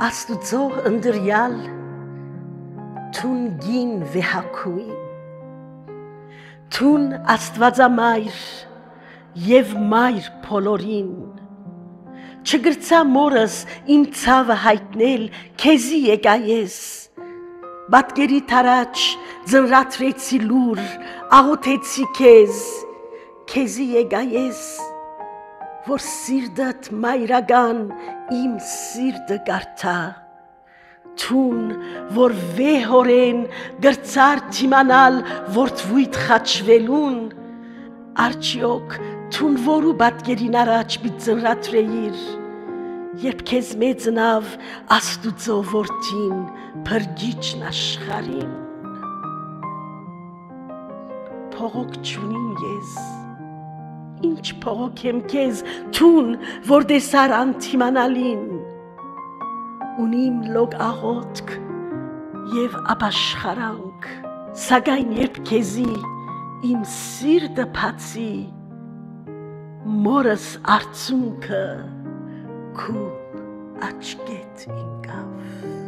Աստուծո ընդրյալ թուն գին վեհակույն, թուն Աստվածամայր և մայր փոլորին, չգրցա մորս իմ ցավը հայտնել, քեզի եկա ես, պատկերի թարաջ ձնրացրեցի լուր, աղոթեցի քեզ, քեզի եկա ես, որ սիրտդ մայրական իմ սիրտը կարդա, թուն, որ վեհորեն գրծար թիմանալ որդվույթ խաչվելուն, արջիոք թուն որու պատկերին առաջ մի ձնրացրեիր, երբ քեզ մեծնավ Աստուծո որդին փրկիչն աշխարհին, փողոք չունիմ ես, ինչ փողոք եմ քեզ, թուն, որ տեսար անթիմանալին, ունիմ լոկ աղոթք և ապաշխարանք, սակայն երբ քեզի իմ սիրտը բացի, մորս արցունքը քու աչքետ ընկավ։